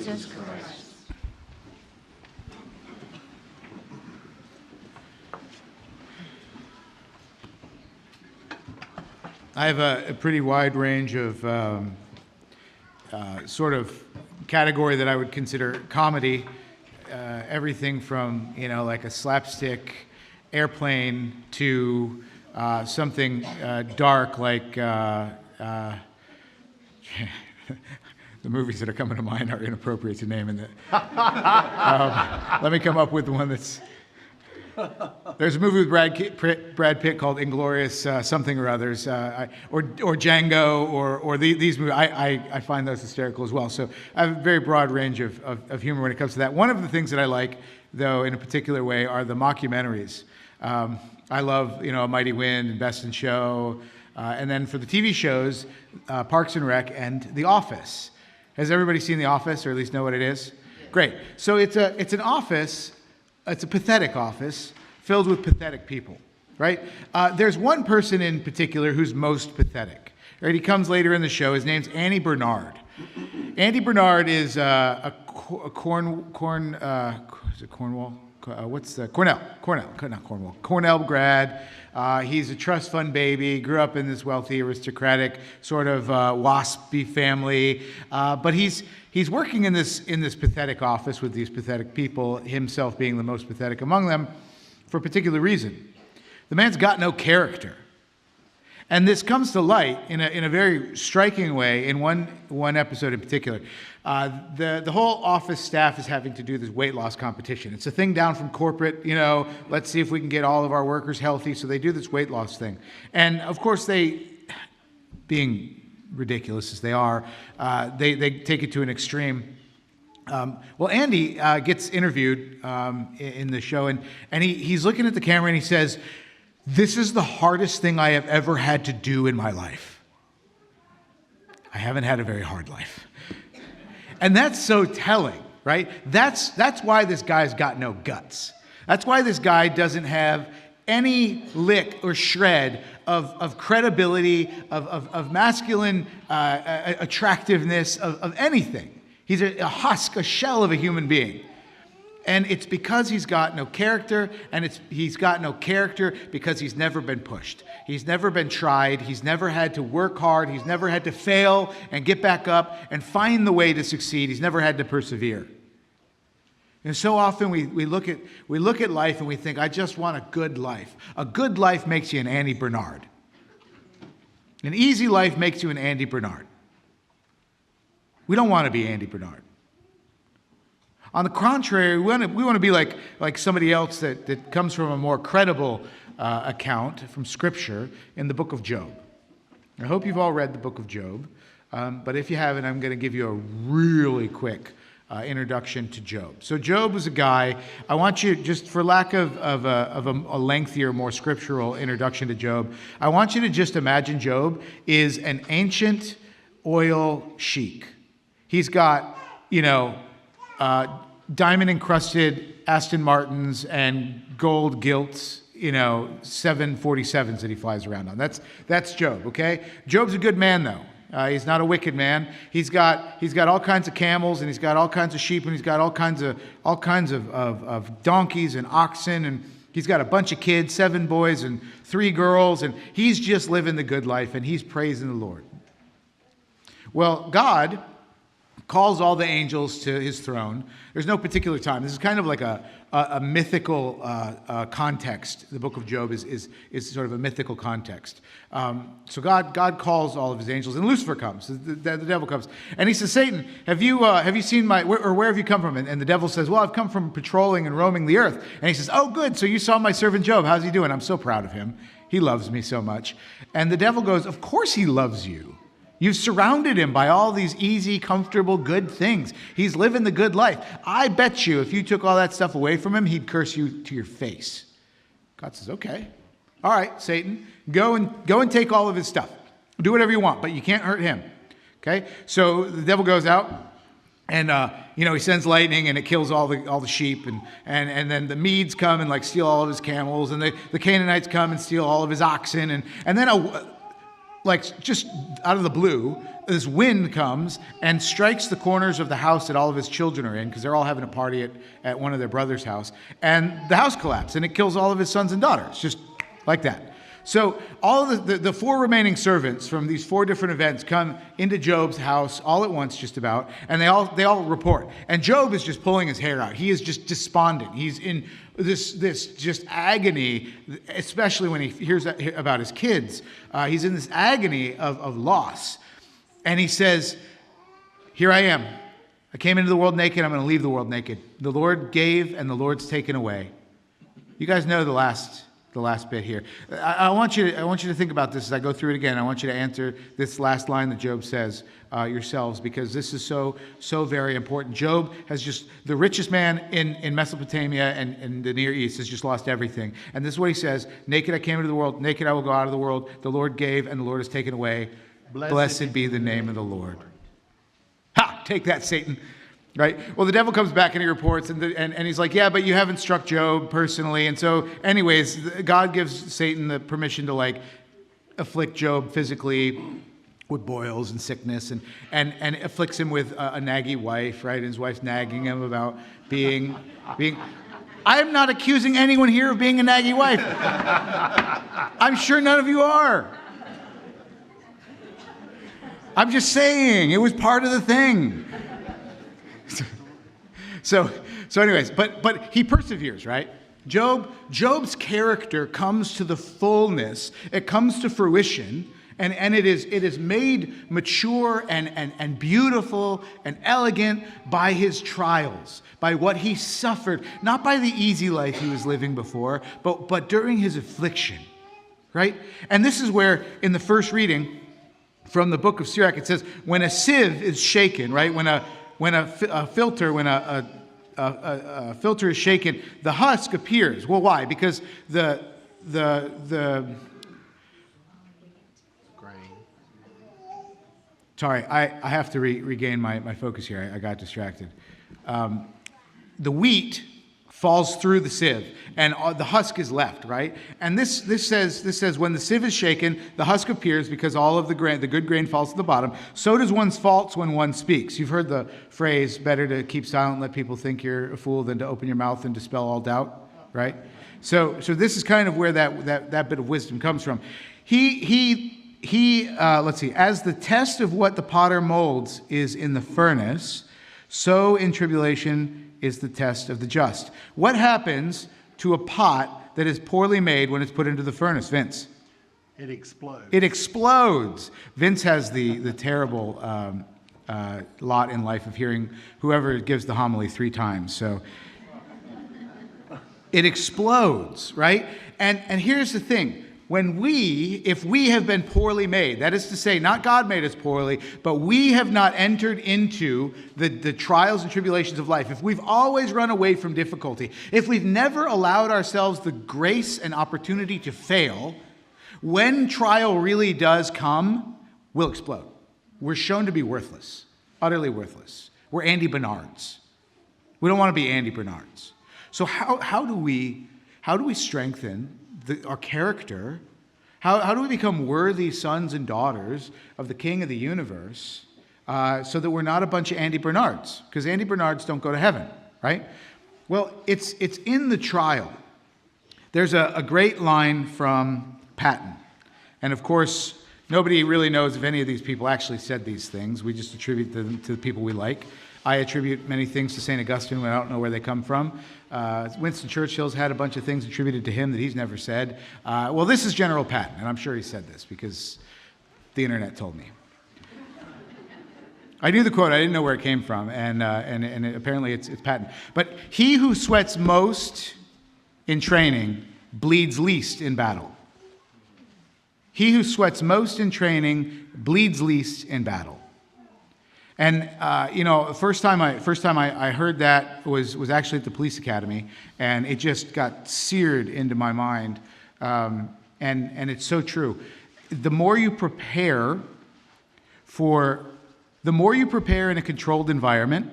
Jesus Christ. I have a pretty wide range of sort of category that I would consider comedy. Everything from, like a slapstick airplane to something dark like the movies that are coming to mind are inappropriate to name. Let me come up with one that's... There's a movie with Brad Pitt called Inglourious something or others, or Django, or these movies. I find those hysterical as well. So I have a very broad range of humor when it comes to that. One of the things that I like, though, in a particular way, are the mockumentaries. I love, A Mighty Wind and Best in Show, and then for the TV shows, Parks and Rec and The Office. Has everybody seen The Office, or at least know what it is? Great. So it's an office. It's a pathetic office filled with pathetic people, right? There's one person in particular who's most pathetic. Right? He comes later in the show. His name's Andy Bernard. Andy Bernard is Cornell grad. He's a trust fund baby, grew up in this wealthy, aristocratic, sort of waspy family. But he's working in this pathetic office with these pathetic people, himself being the most pathetic among them, for a particular reason. The man's got no character. And this comes to light in a very striking way in one episode in particular. The whole office staff is having to do this weight loss competition. It's a thing down from corporate, let's see if we can get all of our workers healthy. So they do this weight loss thing. And of course they, being ridiculous as they are, they take it to an extreme. Well, Andy gets interviewed in the show, and he's looking at the camera and he says, "This is the hardest thing I have ever had to do in my life. I haven't had a very hard life." And that's so telling, right? That's why this guy's got no guts. That's why this guy doesn't have any lick or shred of credibility, of masculine attractiveness, of anything. He's a husk, a shell of a human being. And it's because he's got no character, and he's got no character because he's never been pushed. He's never been tried. He's never had to work hard. He's never had to fail and get back up and find the way to succeed. He's never had to persevere. And so often we look at life and we think, I just want a good life. A good life makes you an Andy Bernard. An easy life makes you an Andy Bernard. We don't want to be Andy Bernard. On the contrary, we want to be like somebody else that comes from a more credible account from Scripture in the book of Job. I hope you've all read the book of Job, but if you haven't, I'm going to give you a really quick introduction to Job. So Job was a guy. I want you, just for lack of a lengthier, more scriptural introduction to Job, I want you to just imagine Job is an ancient oil sheik. He's got, diamond-encrusted Aston Martins and gold gilt, 747s that he flies around on. That's Job, okay? Job's a good man, though. He's not a wicked man. He's got all kinds of camels, and he's got all kinds of sheep, and he's got all kinds of donkeys and oxen, and he's got a bunch of kids, 7 boys and 3 girls, and he's just living the good life, and he's praising the Lord. Well, God calls all the angels to his throne. There's no particular time. This is kind of like a mythical context. The book of Job is sort of a mythical context. So God calls all of his angels, and Lucifer comes. The devil comes, and he says, "Satan, have you seen where have you come from?" And the devil says, "Well, I've come from patrolling and roaming the earth." And he says, "Oh, good. So you saw my servant Job. How's he doing? I'm so proud of him. He loves me so much." And the devil goes, "Of course he loves you. You've surrounded him by all these easy, comfortable, good things. He's living the good life. I bet you if you took all that stuff away from him, he'd curse you to your face." God says, "Okay. All right, Satan, go and take all of his stuff. Do whatever you want, but you can't hurt him." Okay? So the devil goes out, and he sends lightning, and it kills all the sheep, and then the Medes come and steal all of his camels, and the Canaanites come and steal all of his oxen, and then like just out of the blue, this wind comes and strikes the corners of the house that all of his children are in, because they're all having a party at one of their brother's house. And the house collapses, and it kills all of his sons and daughters, just like that. So all of the four remaining servants from these four different events come into Job's house all at once, just about, and they all report. And Job is just pulling his hair out. He is just despondent. He's in this just agony, especially when he hears about his kids. He's in this agony of loss. And he says, "Here I am. I came into the world naked. I'm going to leave the world naked. The Lord gave, and the Lord's taken away." You guys know the last bit here. I want you to think about this as I go through it again. I want you to answer this last line that Job says yourselves, because this is so very important. Job has just, the richest man in Mesopotamia and the Near East, has just lost everything. And this is what he says: "Naked I came into the world, naked I will go out of the world. The Lord gave, and the Lord has taken away. Blessed be the name of the Lord." Ha! Take that, Satan. Right? Well, the devil comes back and he reports, and he's like, "Yeah, but you haven't struck Job personally." And so, anyways, God gives Satan the permission to like afflict Job physically with boils and sickness, and afflicts him with a naggy wife, right? And his wife's nagging him about being. I am not accusing anyone here of being a naggy wife. I'm sure none of you are. I'm just saying, it was part of the thing. So anyways, but he perseveres, right? Job's character comes to the fullness. It comes to fruition, and it is made mature and beautiful and elegant by his trials, by what he suffered, not by the easy life he was living before, but during his affliction, right? And this is where, in the first reading from the book of Sirach, it says, when a sieve is shaken, right? When a filter is shaken, the husk appears. Well, why? Because the grain. Sorry, I have to regain my focus here. I got distracted. The wheat falls through the sieve, and the husk is left, right? And this says when the sieve is shaken, the husk appears, because all of the good grain falls to the bottom. So does one's faults when one speaks. You've heard the phrase, "Better to keep silent and let people think you're a fool than to open your mouth and dispel all doubt," right? So this is kind of where that bit of wisdom comes from. Let's see. As the test of what the potter molds is in the furnace, so in tribulation is the test of the just. What happens to a pot that is poorly made when it's put into the furnace, Vince? It explodes. It explodes. Vince has the terrible lot in life of hearing whoever gives the homily 3 times. So it explodes, right? And here's the thing. If we have been poorly made, that is to say, not God made us poorly, but we have not entered into the trials and tribulations of life, if we've always run away from difficulty, if we've never allowed ourselves the grace and opportunity to fail, when trial really does come, we'll explode. We're shown to be worthless, utterly worthless. We're Andy Bernards. We don't want to be Andy Bernards. So how do we strengthen our character? How do we become worthy sons and daughters of the King of the universe, so that we're not a bunch of Andy Bernards? Because Andy Bernards don't go to heaven, right? Well, it's in the trial. There's a great line from Patton. And of course, nobody really knows if any of these people actually said these things. We just attribute them to the people we like. I attribute many things to St. Augustine when I don't know where they come from. Winston Churchill's had a bunch of things attributed to him that he's never said. Well, this is General Patton, and I'm sure he said this because the internet told me. I knew the quote. I didn't know where it came from, and apparently it's Patton. But he who sweats most in training bleeds least in battle. He who sweats most in training bleeds least in battle. And the first time I heard that was actually at the police academy, and it just got seared into my mind. And it's so true. The more you prepare in a controlled environment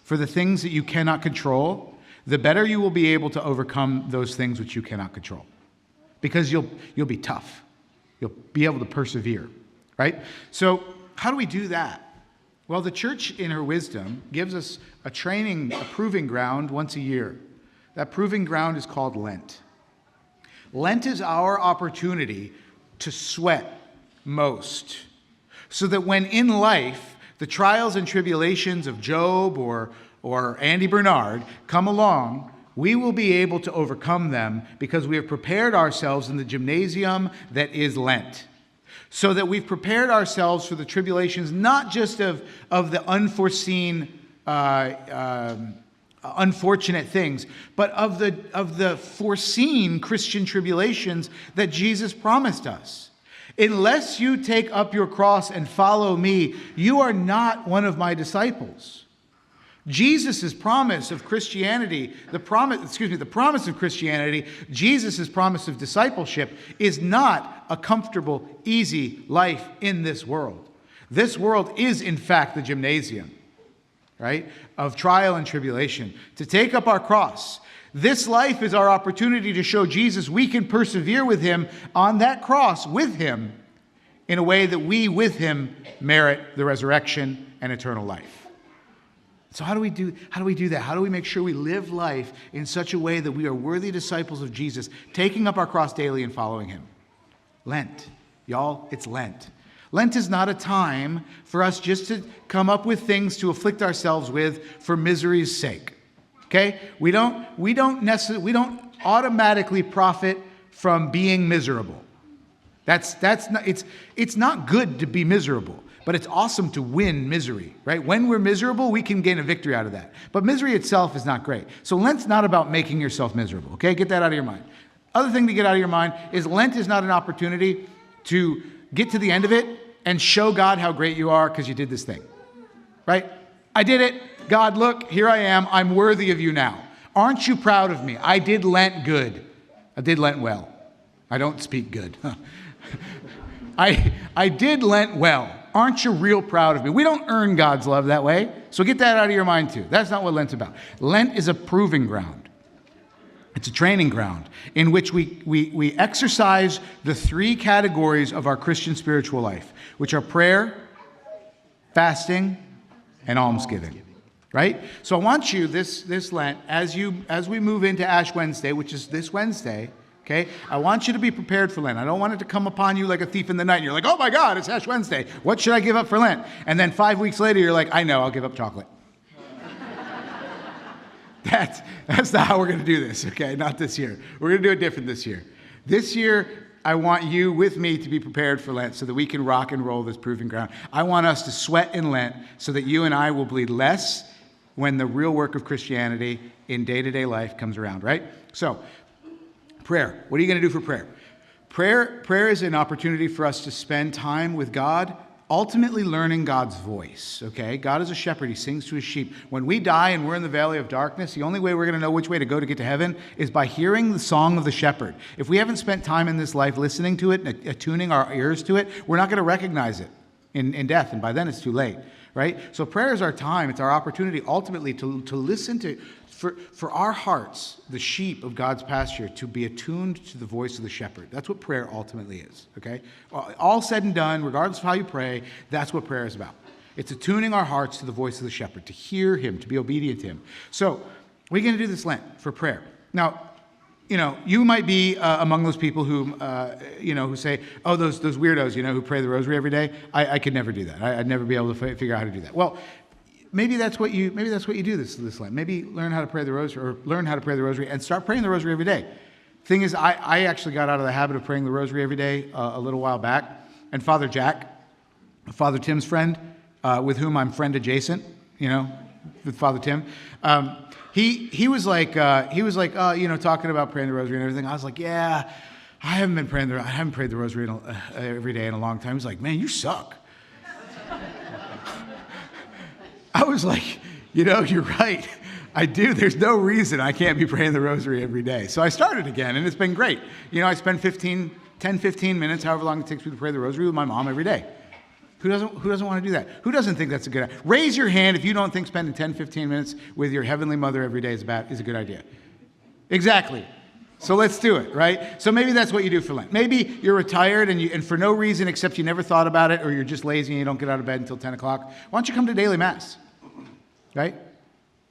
for the things that you cannot control, the better you will be able to overcome those things which you cannot control. Because you'll be tough. You'll be able to persevere. right? So how do we do that? Well, the church in her wisdom gives us a proving ground once a year. That proving ground is called Lent. Lent is our opportunity to sweat most, so that when in life the trials and tribulations of Job or Andy Bernard come along, we will be able to overcome them because we have prepared ourselves in the gymnasium that is Lent. So that we've prepared ourselves for the tribulations, not just of the unforeseen, unfortunate things, but of the foreseen Christian tribulations that Jesus promised us. Unless you take up your cross and follow me, you are not one of my disciples. Jesus' promise of Christianity, the promise of Christianity, Jesus' promise of discipleship is not a comfortable, easy life in this world. This world is, in fact, the gymnasium, right, of trial and tribulation. To take up our cross. This life is our opportunity to show Jesus we can persevere with him on that cross with him in a way that we with him merit the resurrection and eternal life. So how do we do that? How do we make sure we live life in such a way that we are worthy disciples of Jesus, taking up our cross daily and following him? Lent. Y'all, it's Lent. Lent is not a time for us just to come up with things to afflict ourselves with for misery's sake. Okay? We don't automatically profit from being miserable. That's not, it's not good to be miserable. But it's awesome to win misery, right? When we're miserable, we can gain a victory out of that. But misery itself is not great. So Lent's not about making yourself miserable, okay? Get that out of your mind. Other thing to get out of your mind is Lent is not an opportunity to get to the end of it and show God how great you are because you did this thing, right? I did it. God, look, here I am. I'm worthy of you now. Aren't you proud of me? I did Lent good. I did Lent well. I don't speak good. I did Lent well. Aren't you real proud of me? We don't earn God's love that way. So get that out of your mind too. That's not what Lent's about. Lent is a proving ground. It's a training ground in which we exercise the three categories of our Christian spiritual life, which are prayer, fasting, and almsgiving. Right? So I want you this Lent, as we move into Ash Wednesday, which is this Wednesday, okay? I want you to be prepared for Lent. I don't want it to come upon you like a thief in the night. And you're like, oh my God, it's Ash Wednesday. What should I give up for Lent? And then 5 weeks later, you're like, I know, I'll give up chocolate. That's not how we're going to do this, okay? Not this year. We're going to do it different this year. This year, I want you with me to be prepared for Lent so that we can rock and roll this proving ground. I want us to sweat in Lent so that you and I will bleed less when the real work of Christianity in day-to-day life comes around, right? So, prayer. What are you going to do for prayer? Prayer is an opportunity for us to spend time with God, ultimately learning God's voice, okay? God is a shepherd. He sings to his sheep. When we die and we're in the valley of darkness, the only way we're going to know which way to go to get to heaven is by hearing the song of the shepherd. If we haven't spent time in this life listening to it and attuning our ears to it, we're not going to recognize it in death, and by then it's too late, right? So prayer is our time. It's our opportunity ultimately to listen to, for our hearts, the sheep of God's pasture, to be attuned to the voice of the shepherd. That's what prayer ultimately is, okay? All said and done, regardless of how you pray, that's what prayer is about. It's attuning our hearts to the voice of the shepherd, to hear him, to be obedient to him. So we're going to do this Lent for prayer. Now, you might be among those people who, who say, oh, those weirdos, who pray the rosary every day. I could never do that. I'd never be able to figure out how to do that. Well, maybe that's what you do this Lent. Maybe learn how to pray the rosary, and start praying the rosary every day. Thing is, I actually got out of the habit of praying the rosary every day a little while back. And Father Jack, Father Tim's friend, with whom I'm friend adjacent, with Father Tim, he was like, talking about praying the rosary and everything. I was like, yeah, I haven't prayed the rosary every day in a long time. He's like, man, you suck. I was like, you're right. I do. There's no reason I can't be praying the rosary every day. So I started again, and it's been great. I spend 10, 15 minutes, however long it takes me to pray the rosary with my mom every day. Who doesn't want to do that? Who doesn't think that's a good idea? Raise your hand if you don't think spending 10, 15 minutes with your Heavenly Mother every day is a good idea. Exactly. So let's do it, right? So maybe that's what you do for Lent. Maybe you're retired and for no reason except you never thought about it, or you're just lazy and you don't get out of bed until 10 o'clock. Why don't you come to daily Mass, right? Why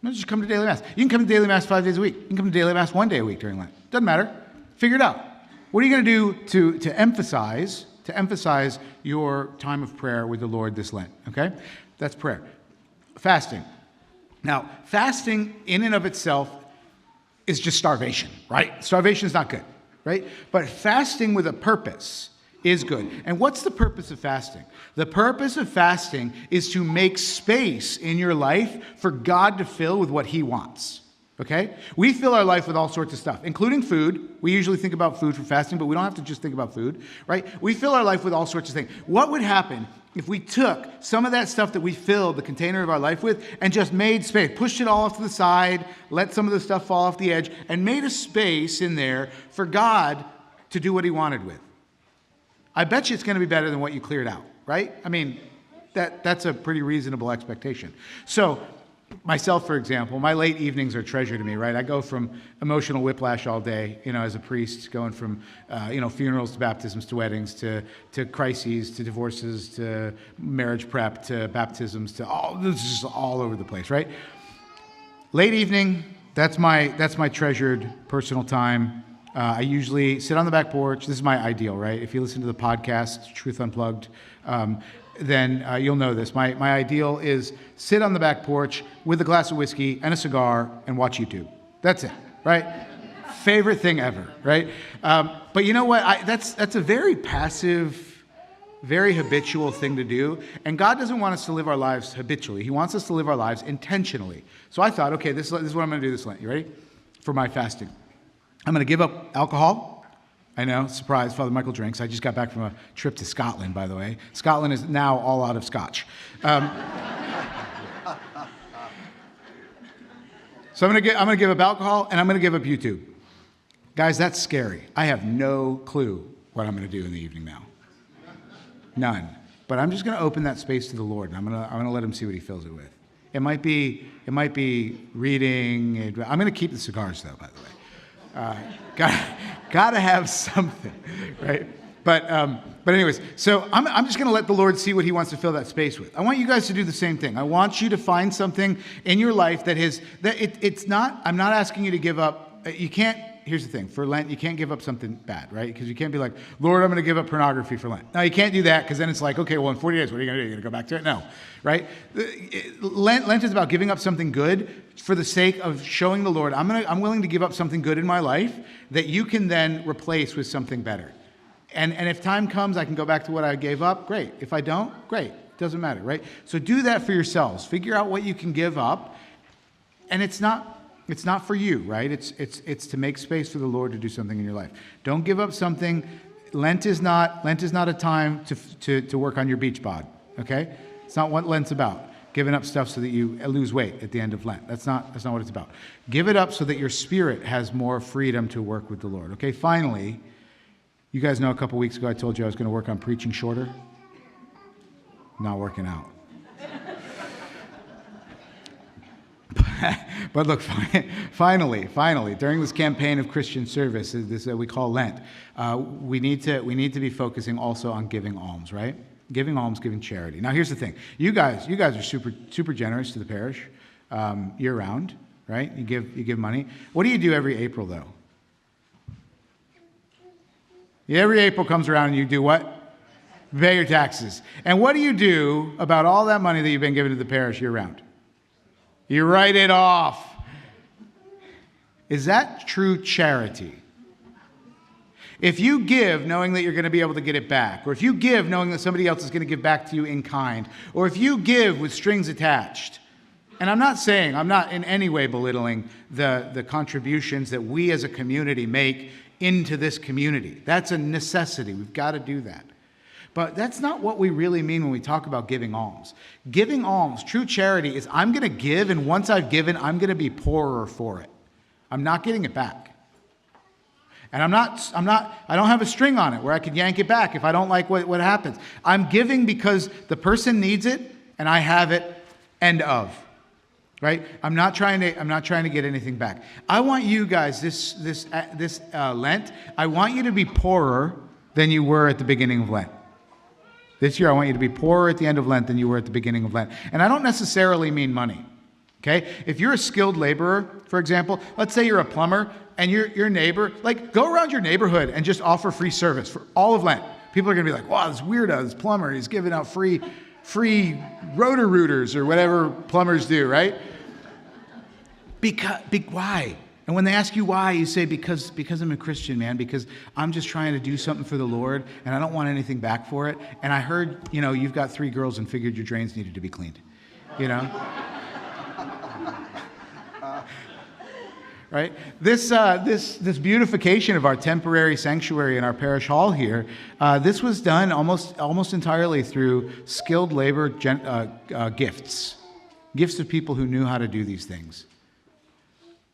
don't you just come to daily Mass? You can come to daily Mass 5 days a week. You can come to daily Mass 1 day a week during Lent. Doesn't matter. Figure it out. What are you going to do to emphasize your time of prayer with the Lord this Lent, okay? That's prayer. Fasting. Now, fasting in and of itself is just starvation, right? Starvation is not good, right? But fasting with a purpose is good. And what's the purpose of fasting? The purpose of fasting is to make space in your life for God to fill with what he wants, okay? We fill our life with all sorts of stuff, including food. We usually think about food for fasting, but we don't have to just think about food, right? We fill our life with all sorts of things. What would happen if we took some of that stuff that we filled the container of our life with and just made space, pushed it all off to the side, let some of the stuff fall off the edge, and made a space in there for God to do what he wanted with? I bet you it's going to be better than what you cleared out, right? I mean, that's a pretty reasonable expectation. So, myself, for example, my late evenings are a treasure to me, right? I go from emotional whiplash all day, as a priest, going from, funerals to baptisms to weddings to crises to divorces to marriage prep to baptisms to this is just all over the place, right? Late evening, that's my treasured personal time. I usually sit on the back porch. This is my ideal, right? If you listen to the podcast, Truth Unplugged, then you'll know this. My ideal is sit on the back porch with a glass of whiskey and a cigar and watch YouTube. That's it, right? Favorite thing ever, right? But you know what? That's a very passive, very habitual thing to do. And God doesn't want us to live our lives habitually. He wants us to live our lives intentionally. So I thought, okay, this is what I'm going to do this Lent. You ready? For my fasting. I'm going to give up alcohol. I know, surprise, Father Michael drinks. I just got back from a trip to Scotland, by the way. Scotland is now all out of scotch. So I'm going to give up alcohol, and I'm going to give up YouTube. Guys, that's scary. I have no clue what I'm going to do in the evening now. None. But I'm just going to open that space to the Lord, and I'm going to let him see what he fills it with. It might be reading. I'm going to keep the cigars, though, by the way. Gotta have something, right? But anyways, so I'm just going to let the Lord see what he wants to fill that space with. I want you guys to do the same thing. I want you to find something in your life it's not. I'm not asking you to give up. You can't. Here's the thing. For Lent, you can't give up something bad, right? Because you can't be like, Lord, I'm going to give up pornography for Lent. No, you can't do that, because then it's like, okay, well, in 40 days, what are you going to do? You're going to go back to it? No, right? Lent is about giving up something good for the sake of showing the Lord, I'm willing to give up something good in my life that you can then replace with something better. And if time comes, I can go back to what I gave up. Great. If I don't, great. Doesn't matter, right? So do that for yourselves. Figure out what you can give up. And it's not for you, right? It's to make space for the Lord to do something in your life. Don't give up something. Lent is not a time to work on your beach bod, okay? It's not what Lent's about. Giving up stuff so that you lose weight at the end of Lent. That's not what it's about. Give it up so that your spirit has more freedom to work with the Lord. Okay, finally, you guys know a couple weeks ago I told you I was going to work on preaching shorter. Not working out. But look, finally, during this campaign of Christian service, this we call Lent, we need to be focusing also on giving alms, right? Giving alms, giving charity. Now, here's the thing: you guys are super generous to the parish year round, right? You give money. What do you do every April, though? Every April comes around and you do what? Pay your taxes. And what do you do about all that money that you've been giving to the parish year round? You write it off. Is that true charity? If you give knowing that you're going to be able to get it back, or if you give knowing that somebody else is going to give back to you in kind, or if you give with strings attached, and I'm not in any way belittling the contributions that we as a community make into this community. That's a necessity. We've got to do that. But that's not what we really mean when we talk about giving alms. Giving alms, true charity, is I'm going to give, and once I've given, I'm going to be poorer for it. I'm not getting it back. And I don't have a string on it where I could yank it back if I don't like what happens. I'm giving because the person needs it, and I have it, end of. right? I'm not trying to get anything back. I want you guys this Lent. I want you to be poorer than you were at the beginning of Lent. This year, I want you to be poorer at the end of Lent than you were at the beginning of Lent. And I don't necessarily mean money. Okay? If you're a skilled laborer, for example, let's say you're a plumber and your neighbor, like go around your neighborhood and just offer free service for all of Lent. People are going to be like, wow, this weirdo, this plumber, he's giving out free rotor-rooters or whatever plumbers do, right? Why? And when they ask you why, you say, because I'm a Christian, man, because I'm just trying to do something for the Lord and I don't want anything back for it. And I heard, you've got 3 girls and figured your drains needed to be cleaned, Right? This beautification of our temporary sanctuary in our parish hall here, this was done almost entirely through skilled labor gifts of people who knew how to do these things.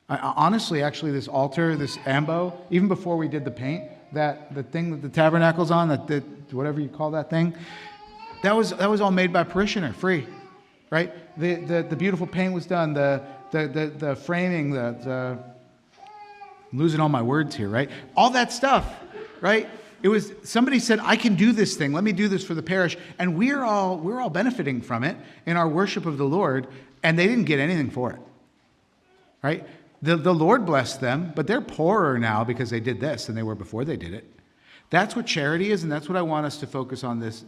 Honestly, actually, this altar, this ambo, even before we did the paint, the thing that the tabernacle's on, that whatever you call that thing, that was all made by parishioner, free, right? The beautiful paint was done, the framing, I'm losing all my words here, right? All that stuff, right? It was somebody said, I can do this thing. Let me do this for the parish, and we're all benefiting from it in our worship of the Lord, and they didn't get anything for it, right? The Lord blessed them, but they're poorer now because they did this than they were before they did it. That's what charity is, and that's what I want us to focus on this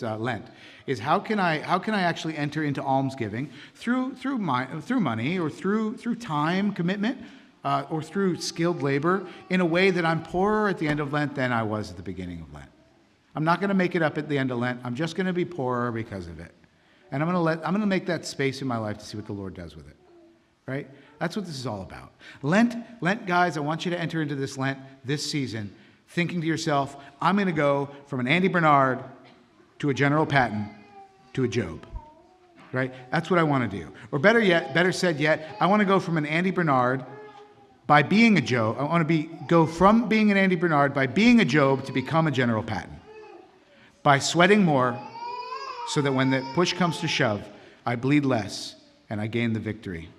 Lent. Is how can I actually enter into almsgiving through money or through time commitment or through skilled labor in a way that I'm poorer at the end of Lent than I was at the beginning of Lent. I'm not going to make it up at the end of Lent. I'm just going to be poorer because of it, and I'm going to make that space in my life to see what the Lord does with it. Right? That's what this is all about. Lent, guys, I want you to enter into this Lent, this season, thinking to yourself, I'm going to go from an Andy Bernard to a General Patton to a Job. Right? That's what I want to do. Or better said yet, I want to go from an Andy Bernard by being a Job. I want to go from being an Andy Bernard by being a Job to become a General Patton. By sweating more so that when the push comes to shove, I bleed less and I gain the victory.